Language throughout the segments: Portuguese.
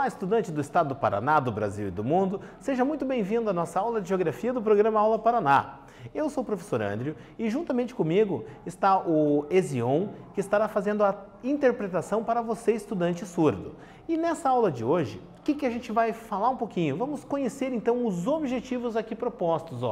Olá, estudante do estado do Paraná, do Brasil e do mundo. Seja muito bem-vindo à nossa aula de Geografia do programa Aula Paraná. Eu sou o professor Andrew e juntamente comigo está o Ezion, que estará fazendo a interpretação para você, estudante surdo. E nessa aula de hoje, o que a gente vai falar um pouquinho? Vamos conhecer então os objetivos aqui propostos,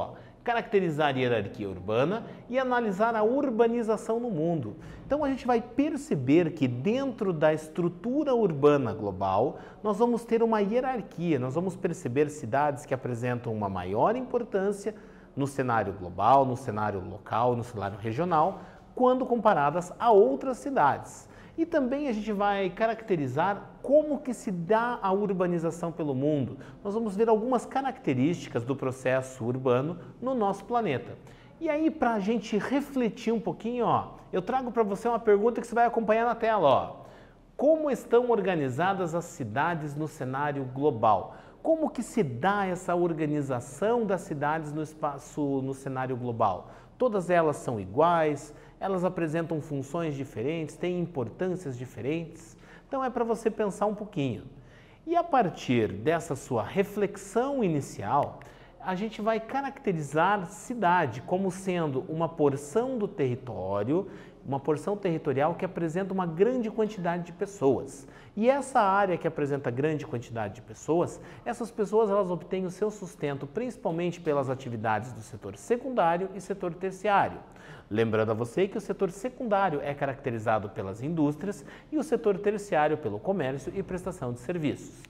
caracterizar a hierarquia urbana e analisar a urbanização no mundo. Então a gente vai perceber que dentro da estrutura urbana global, nós vamos ter uma hierarquia, nós vamos perceber cidades que apresentam uma maior importância no cenário global, no cenário local, no cenário regional, quando comparadas a outras cidades. E também a gente vai caracterizar como que se dá a urbanização pelo mundo. Nós vamos ver algumas características do processo urbano no nosso planeta. E aí, para a gente refletir um pouquinho, eu trago para você uma pergunta que você vai acompanhar na tela. Como estão organizadas as cidades no cenário global? Como que se dá essa organização das cidades no espaço, no cenário global? Todas elas são iguais? Elas apresentam funções diferentes, têm importâncias diferentes? Então é para você pensar um pouquinho. E a partir dessa sua reflexão inicial, a gente vai caracterizar cidade como sendo uma porção do território, uma porção territorial que apresenta uma grande quantidade de pessoas. E essa área que apresenta grande quantidade de pessoas, essas pessoas elas obtêm o seu sustento principalmente pelas atividades do setor secundário e setor terciário. Lembrando a você que o setor secundário é caracterizado pelas indústrias e o setor terciário pelo comércio e prestação de serviços.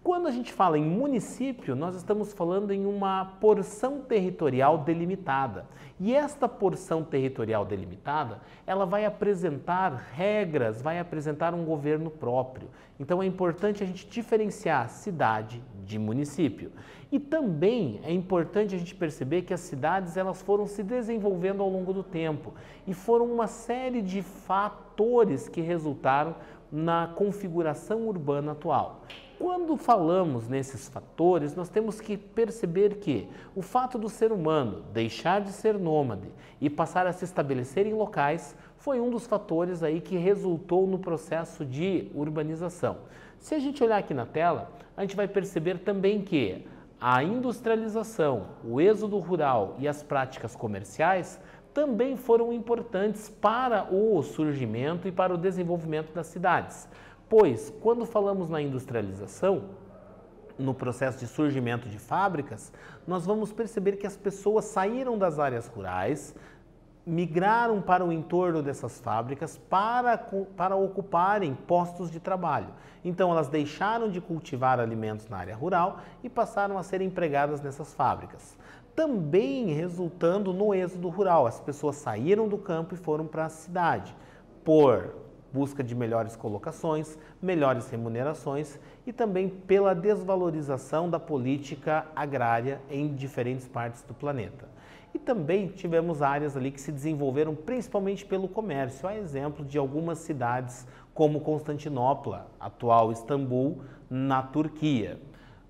Quando a gente fala em município, nós estamos falando em uma porção territorial delimitada. E esta porção territorial delimitada, ela vai apresentar regras, vai apresentar um governo próprio. Então é importante a gente diferenciar cidade de município. E também é importante a gente perceber que as cidades elas foram se desenvolvendo ao longo do tempo e foram uma série de fatores que resultaram na configuração urbana atual. Quando falamos nesses fatores, nós temos que perceber que o fato do ser humano deixar de ser nômade e passar a se estabelecer em locais foi um dos fatores aí que resultou no processo de urbanização. Se a gente olhar aqui na tela, a gente vai perceber também que a industrialização, o êxodo rural e as práticas comerciais também foram importantes para o surgimento e para o desenvolvimento das cidades. Pois, quando falamos na industrialização, no processo de surgimento de fábricas, nós vamos perceber que as pessoas saíram das áreas rurais, migraram para o entorno dessas fábricas para ocuparem postos de trabalho. Então, elas deixaram de cultivar alimentos na área rural e passaram a ser empregadas nessas fábricas. Também resultando no êxodo rural, as pessoas saíram do campo e foram para a cidade por busca de melhores colocações, melhores remunerações e também pela desvalorização da política agrária em diferentes partes do planeta. E também tivemos áreas ali que se desenvolveram principalmente pelo comércio, a exemplo de algumas cidades como Constantinopla, atual Istambul, na Turquia.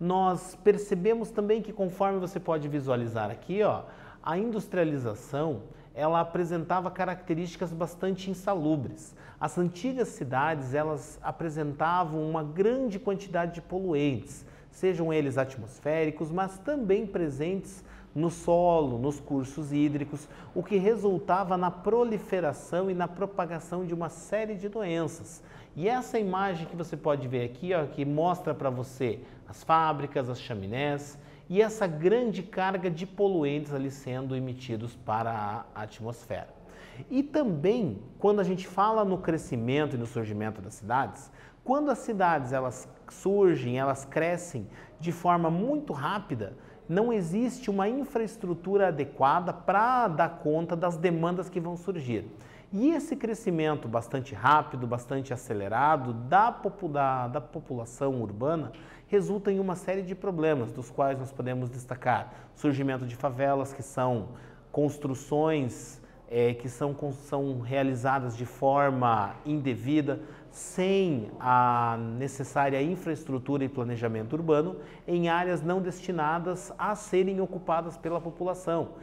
Nós percebemos também que, conforme você pode visualizar aqui, a industrialização ela apresentava características bastante insalubres. As antigas cidades elas apresentavam uma grande quantidade de poluentes, sejam eles atmosféricos, mas também presentes no solo, nos cursos hídricos, o que resultava na proliferação e na propagação de uma série de doenças. E essa imagem que você pode ver aqui, que mostra para você as fábricas, as chaminés e essa grande carga de poluentes ali sendo emitidos para a atmosfera. E também, quando a gente fala no crescimento e no surgimento das cidades, quando as cidades elas surgem, elas crescem de forma muito rápida, não existe uma infraestrutura adequada para dar conta das demandas que vão surgir. E esse crescimento bastante rápido, bastante acelerado da população urbana resulta em uma série de problemas, dos quais nós podemos destacar surgimento de favelas, que são construções que são realizadas de forma indevida, sem a necessária infraestrutura e planejamento urbano, em áreas não destinadas a serem ocupadas pela população.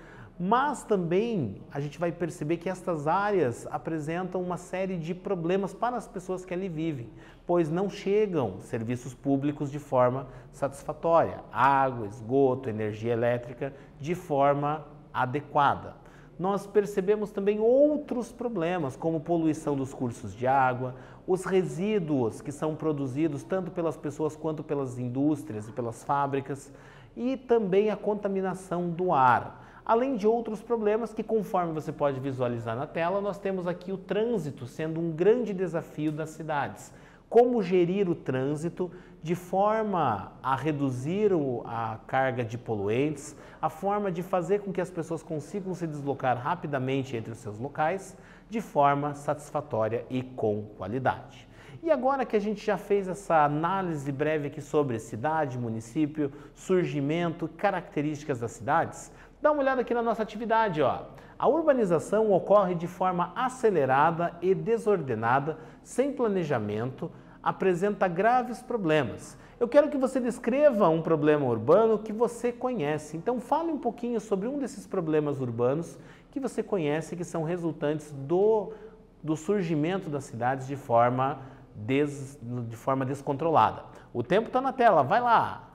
Mas também a gente vai perceber que estas áreas apresentam uma série de problemas para as pessoas que ali vivem, pois não chegam serviços públicos de forma satisfatória, água, esgoto, energia elétrica de forma adequada. Nós percebemos também outros problemas, como poluição dos cursos de água, os resíduos que são produzidos tanto pelas pessoas quanto pelas indústrias e pelas fábricas, e também a contaminação do ar. Além de outros problemas que, conforme você pode visualizar na tela, nós temos aqui o trânsito sendo um grande desafio das cidades. Como gerir o trânsito de forma a reduzir a carga de poluentes, a forma de fazer com que as pessoas consigam se deslocar rapidamente entre os seus locais, de forma satisfatória e com qualidade. E agora que a gente já fez essa análise breve aqui sobre cidade, município, surgimento, características das cidades, dá uma olhada aqui na nossa atividade, ó. A urbanização ocorre de forma acelerada e desordenada, sem planejamento, apresenta graves problemas. Eu quero que você descreva um problema urbano que você conhece. Então fale um pouquinho sobre um desses problemas urbanos que você conhece, que são resultantes do surgimento das cidades de forma descontrolada. O tempo está na tela, vai lá!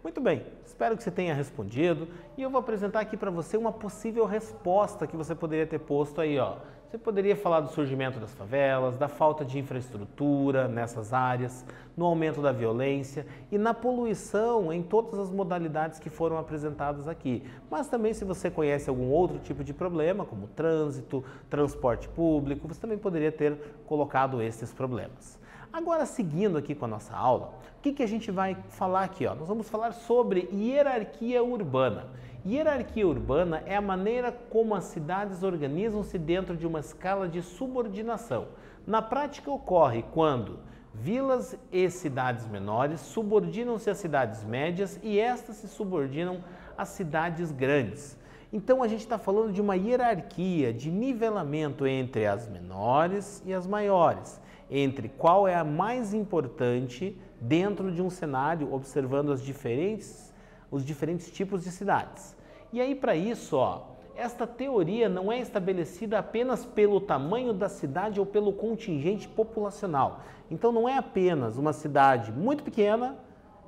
Muito bem, espero que você tenha respondido e eu vou apresentar aqui para você uma possível resposta que você poderia ter posto aí, ó. Você poderia falar do surgimento das favelas, da falta de infraestrutura nessas áreas, no aumento da violência e na poluição em todas as modalidades que foram apresentadas aqui. Mas também, se você conhece algum outro tipo de problema, como trânsito, transporte público, você também poderia ter colocado esses problemas. Agora, seguindo aqui com a nossa aula, o que a gente vai falar aqui? Ó? Nós vamos falar sobre hierarquia urbana. Hierarquia urbana é a maneira como as cidades organizam-se dentro de uma escala de subordinação. Na prática, ocorre quando vilas e cidades menores subordinam-se às cidades médias e estas se subordinam às cidades grandes. Então, a gente está falando de uma hierarquia, de nivelamento entre as menores e as maiores, entre qual é a mais importante dentro de um cenário, observando os diferentes tipos de cidades. E aí, para isso, ó, esta teoria não é estabelecida apenas pelo tamanho da cidade ou pelo contingente populacional. Então, não é apenas uma cidade muito pequena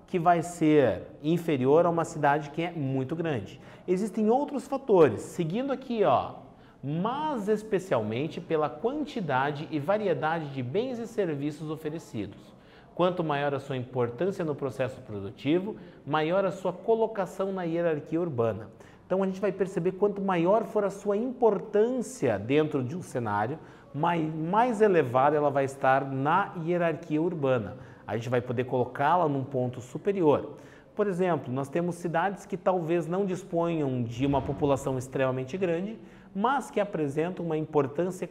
que vai ser inferior a uma cidade que é muito grande. Existem outros fatores, seguindo aqui, ó, mas especialmente pela quantidade e variedade de bens e serviços oferecidos. Quanto maior a sua importância no processo produtivo, maior a sua colocação na hierarquia urbana. Então a gente vai perceber quanto maior for a sua importância dentro de um cenário, mais elevada ela vai estar na hierarquia urbana. A gente vai poder colocá-la num ponto superior. Por exemplo, nós temos cidades que talvez não disponham de uma população extremamente grande, mas que apresentam uma importância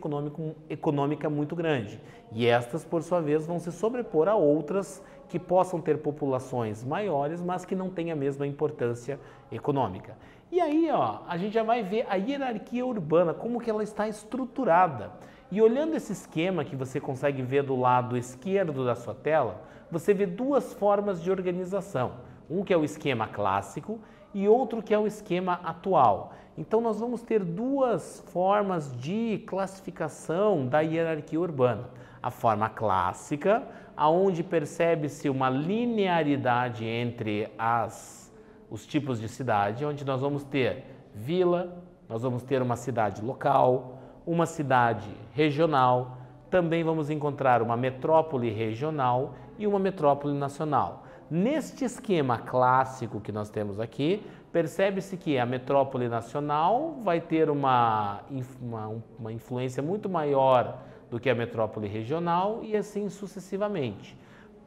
econômica muito grande. E estas, por sua vez, vão se sobrepor a outras que possam ter populações maiores, mas que não têm a mesma importância econômica. E aí, a gente já vai ver a hierarquia urbana, como que ela está estruturada. E olhando esse esquema que você consegue ver do lado esquerdo da sua tela, você vê duas formas de organização. Um que é o esquema clássico e outro que é o esquema atual. Então nós vamos ter duas formas de classificação da hierarquia urbana. A forma clássica, aonde percebe-se uma linearidade entre os tipos de cidade, onde nós vamos ter vila, nós vamos ter uma cidade local, uma cidade regional, também vamos encontrar uma metrópole regional e uma metrópole nacional. Neste esquema clássico que nós temos aqui, percebe-se que a metrópole nacional vai ter uma influência muito maior do que a metrópole regional e assim sucessivamente.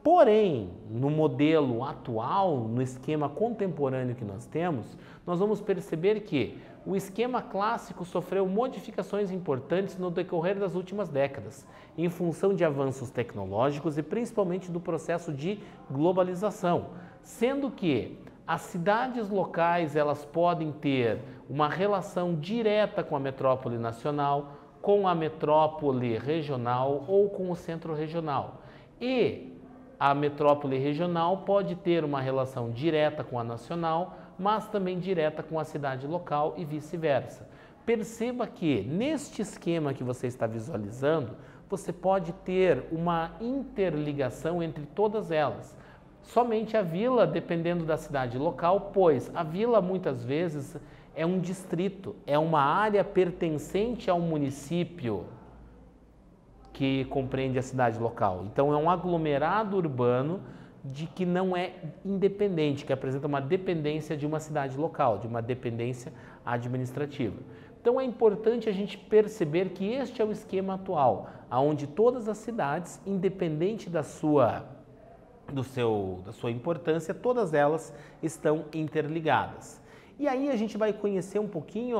Porém, no modelo atual, no esquema contemporâneo que nós temos, nós vamos perceber que o esquema clássico sofreu modificações importantes no decorrer das últimas décadas, em função de avanços tecnológicos e principalmente do processo de globalização, sendo que as cidades locais elas podem ter uma relação direta com a metrópole nacional, com a metrópole regional ou com o centro regional. E a metrópole regional pode ter uma relação direta com a nacional, mas também direta com a cidade local e vice-versa. Perceba que neste esquema que você está visualizando, você pode ter uma interligação entre todas elas. Somente a vila, dependendo da cidade local, pois a vila muitas vezes é um distrito, é uma área pertencente ao município que compreende a cidade local. Então é um aglomerado urbano de que não é independente, que apresenta uma dependência de uma cidade local, de uma dependência administrativa. Então é importante a gente perceber que este é o esquema atual, onde todas as cidades, independente da sua importância, todas elas estão interligadas. E aí a gente vai conhecer um pouquinho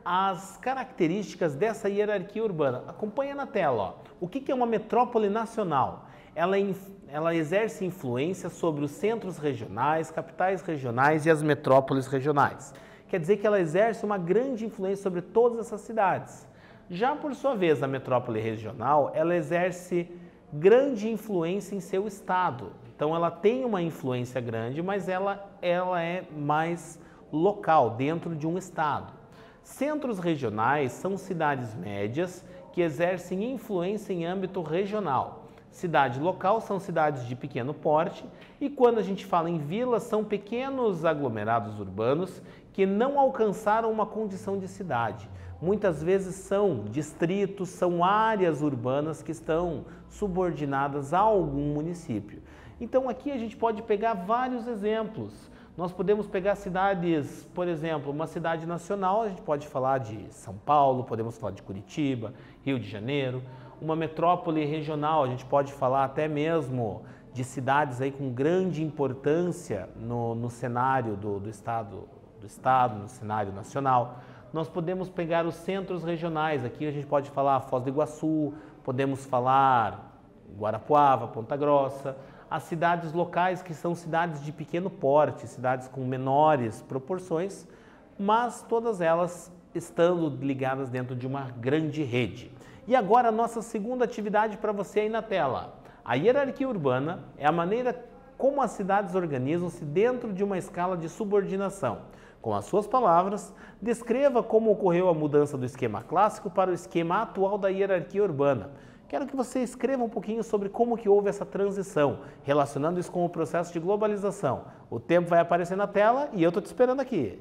as características dessa hierarquia urbana. Acompanha na tela. O que é uma metrópole nacional? Ela exerce influência sobre os centros regionais, capitais regionais e as metrópoles regionais. Quer dizer que ela exerce uma grande influência sobre todas essas cidades. Já por sua vez, a metrópole regional, ela exerce grande influência em seu estado. Então ela tem uma influência grande, mas ela é mais local, dentro de um estado. Centros regionais são cidades médias que exercem influência em âmbito regional. Cidade local são cidades de pequeno porte e quando a gente fala em vilas são pequenos aglomerados urbanos que não alcançaram uma condição de cidade. Muitas vezes são distritos, são áreas urbanas que estão subordinadas a algum município. Então aqui a gente pode pegar vários exemplos. Nós podemos pegar cidades, por exemplo, uma cidade nacional, a gente pode falar de São Paulo, podemos falar de Curitiba, Rio de Janeiro. Uma metrópole regional, a gente pode falar até mesmo de cidades aí com grande importância no cenário do estado, no cenário nacional. Nós podemos pegar os centros regionais, aqui a gente pode falar Foz do Iguaçu, podemos falar Guarapuava, Ponta Grossa. As cidades locais que são cidades de pequeno porte, cidades com menores proporções, mas todas elas estando ligadas dentro de uma grande rede. E agora a nossa segunda atividade para você aí na tela. A hierarquia urbana é a maneira como as cidades organizam-se dentro de uma escala de subordinação. Com as suas palavras, descreva como ocorreu a mudança do esquema clássico para o esquema atual da hierarquia urbana. Quero que você escreva um pouquinho sobre como que houve essa transição, relacionando isso com o processo de globalização. O tempo vai aparecer na tela e eu estou te esperando aqui.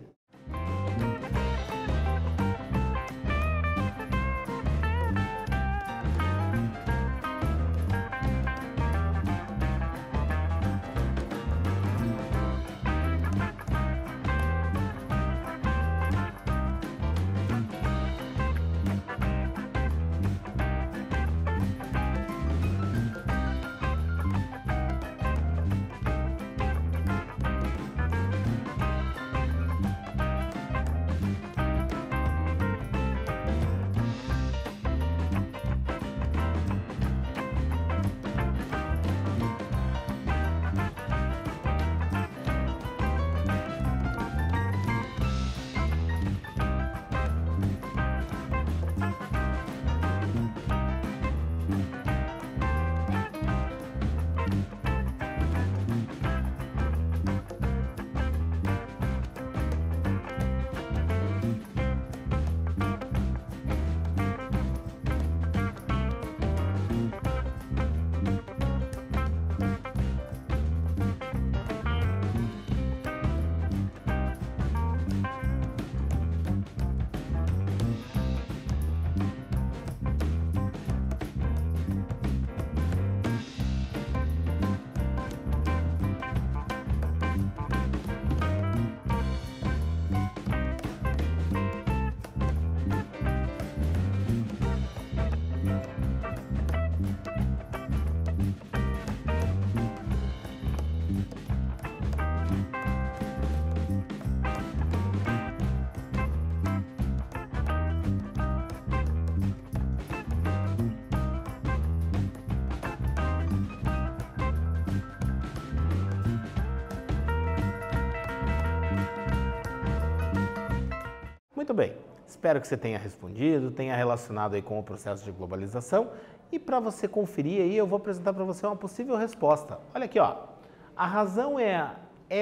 Muito bem, espero que você tenha respondido, tenha relacionado aí com o processo de globalização e para você conferir aí eu vou apresentar para você uma possível resposta. Olha aqui, ó. A razão é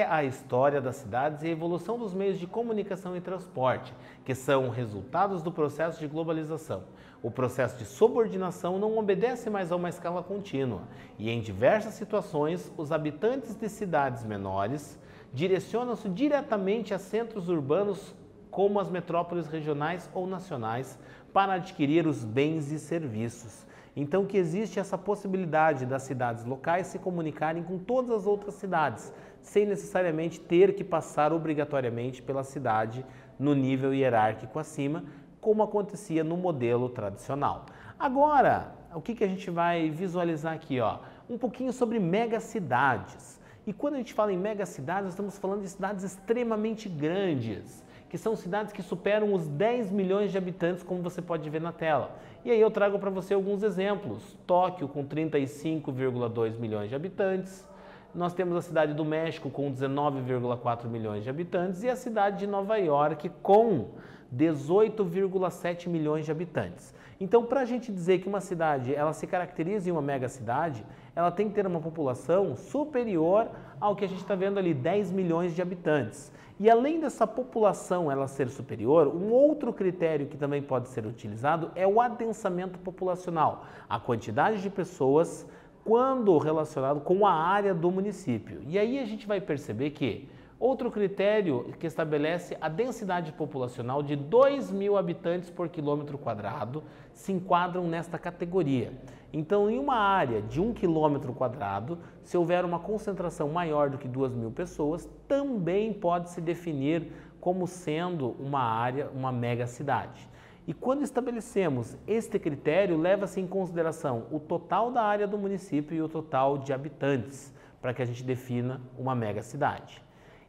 a história das cidades e a evolução dos meios de comunicação e transporte, que são resultados do processo de globalização. O processo de subordinação não obedece mais a uma escala contínua e, em diversas situações, os habitantes de cidades menores direcionam-se diretamente a centros urbanos como as metrópoles regionais ou nacionais para adquirir os bens e serviços. Então que existe essa possibilidade das cidades locais se comunicarem com todas as outras cidades, sem necessariamente ter que passar obrigatoriamente pela cidade no nível hierárquico acima, como acontecia no modelo tradicional. Agora, o que a gente vai visualizar aqui? Ó? Um pouquinho sobre megacidades. E quando a gente fala em megacidades, nós estamos falando de cidades extremamente grandes, que são cidades que superam os 10 milhões de habitantes, como você pode ver na tela. E aí eu trago para você alguns exemplos. Tóquio com 35,2 milhões de habitantes, nós temos a cidade do México com 19,4 milhões de habitantes e a cidade de Nova York com 18,7 milhões de habitantes. Então, para a gente dizer que uma cidade ela se caracteriza em uma megacidade, ela tem que ter uma população superior ao que a gente está vendo ali, 10 milhões de habitantes. E além dessa população ela ser superior, um outro critério que também pode ser utilizado é o adensamento populacional, a quantidade de pessoas quando relacionado com a área do município. E aí a gente vai perceber que outro critério que estabelece a densidade populacional de 2.000 habitantes por quilômetro quadrado se enquadram nesta categoria. Então, em uma área de 1 quilômetro quadrado, se houver uma concentração maior do que 2.000 pessoas, também pode se definir como sendo uma área, uma megacidade. E quando estabelecemos este critério, leva-se em consideração o total da área do município e o total de habitantes, para que a gente defina uma megacidade.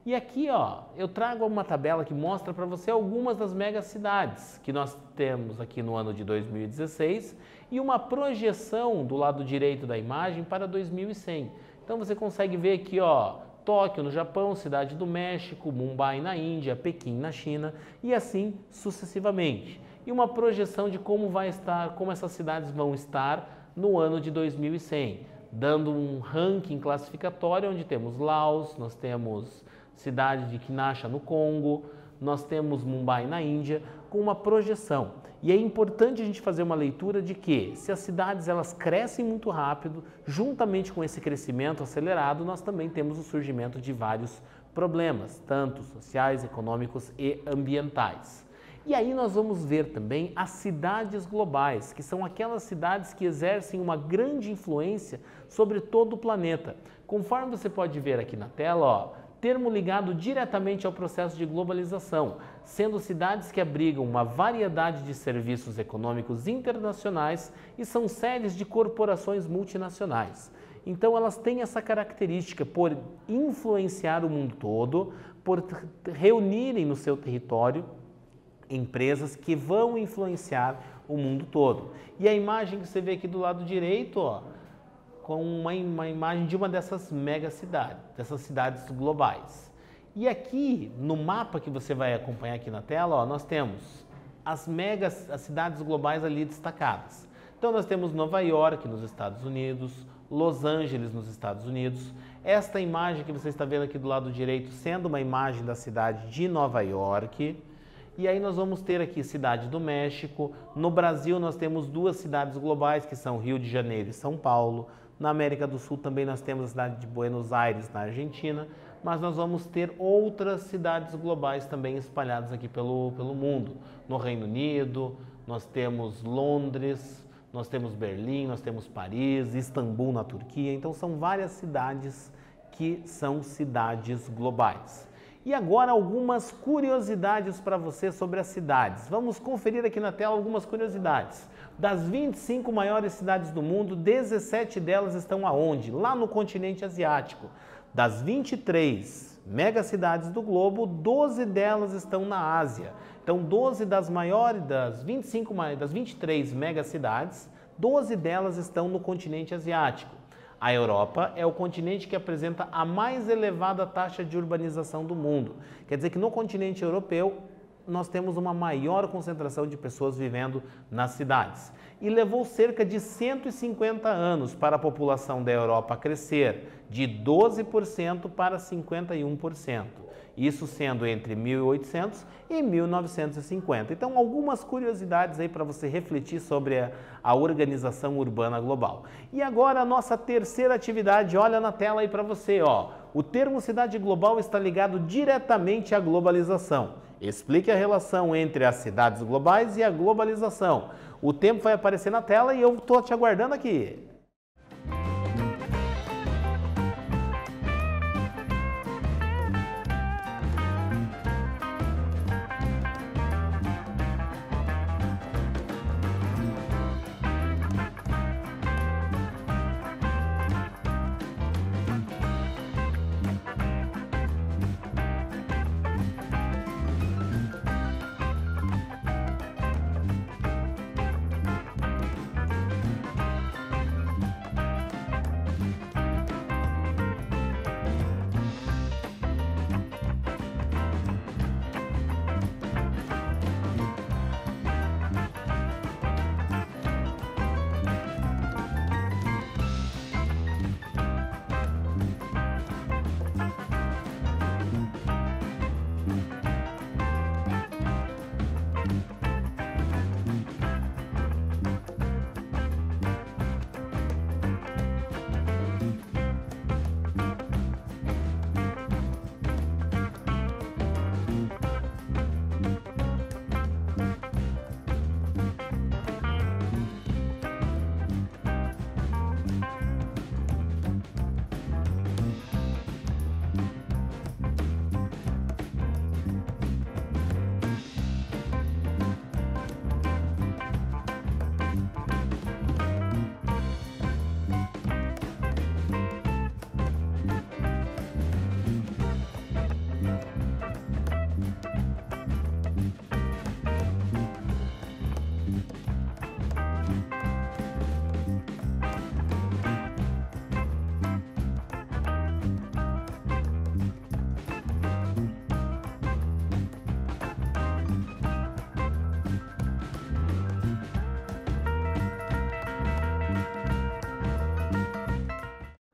E aqui, ó, eu trago uma tabela que mostra para você algumas das megacidades que nós temos aqui no ano de 2016 e uma projeção do lado direito da imagem para 2100. Então você consegue ver aqui, ó, Tóquio no Japão, Cidade do México, Mumbai na Índia, Pequim na China e assim sucessivamente. E uma projeção de como vai estar, como essas cidades vão estar no ano de 2100, dando um ranking classificatório onde temos Laos, nós temos cidade de Kinshasa no Congo, nós temos Mumbai na Índia, com uma projeção. E é importante a gente fazer uma leitura de que, se as cidades elas crescem muito rápido, juntamente com esse crescimento acelerado, nós também temos o surgimento de vários problemas, tanto sociais, econômicos e ambientais. E aí nós vamos ver também as cidades globais, que são aquelas cidades que exercem uma grande influência sobre todo o planeta. Conforme você pode ver aqui na tela, ó, termo ligado diretamente ao processo de globalização, sendo cidades que abrigam uma variedade de serviços econômicos internacionais e são sedes de corporações multinacionais. Então elas têm essa característica por influenciar o mundo todo, por reunirem no seu território empresas que vão influenciar o mundo todo. E a imagem que você vê aqui do lado direito, ó, com uma imagem de uma dessas megacidades, dessas cidades globais. E aqui no mapa que você vai acompanhar aqui na tela, ó, nós temos as cidades globais ali destacadas. Então nós temos Nova York nos Estados Unidos, Los Angeles nos Estados Unidos. Esta imagem que você está vendo aqui do lado direito sendo uma imagem da cidade de Nova York. E aí nós vamos ter aqui Cidade do México. No Brasil nós temos duas cidades globais que são Rio de Janeiro e São Paulo. Na América do Sul também nós temos a cidade de Buenos Aires, na Argentina, mas nós vamos ter outras cidades globais também espalhadas aqui pelo mundo. No Reino Unido, nós temos Londres, nós temos Berlim, nós temos Paris, Istambul na Turquia, então são várias cidades que são cidades globais. E agora algumas curiosidades para você sobre as cidades. Vamos conferir aqui na tela algumas curiosidades. Das 25 maiores cidades do mundo, 17 delas estão aonde? Lá no continente asiático. Das 23 megacidades do globo, 12 delas estão na Ásia. Então 12 das maiores, das 23 megacidades, 12 delas estão no continente asiático. A Europa é o continente que apresenta a mais elevada taxa de urbanização do mundo. Quer dizer que no continente europeu, nós temos uma maior concentração de pessoas vivendo nas cidades. E levou cerca de 150 anos para a população da Europa crescer de 12% para 51%. Isso sendo entre 1800 e 1950. Então, algumas curiosidades aí para você refletir sobre a organização urbana global. E agora a nossa terceira atividade, olha na tela aí para você, ó. O termo cidade global está ligado diretamente à globalização. Explique a relação entre as cidades globais e a globalização. O tempo vai aparecer na tela e eu estou te aguardando aqui.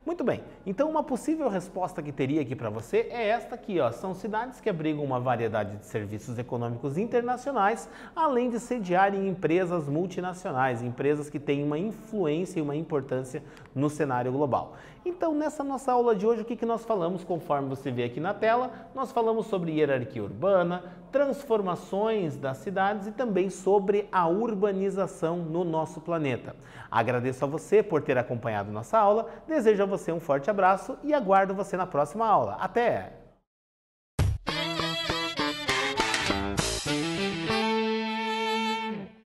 Muito bem, então uma possível resposta que teria aqui para você é esta aqui, ó. São cidades que abrigam uma variedade de serviços econômicos internacionais, além de sediarem empresas multinacionais, empresas que têm uma influência e uma importância no cenário global. Então, nessa nossa aula de hoje, o que nós falamos, conforme você vê aqui na tela, nós falamos sobre hierarquia urbana, transformações das cidades e também sobre a urbanização no nosso planeta. Agradeço a você por ter acompanhado nossa aula, desejo a você um forte abraço e aguardo você na próxima aula. Até!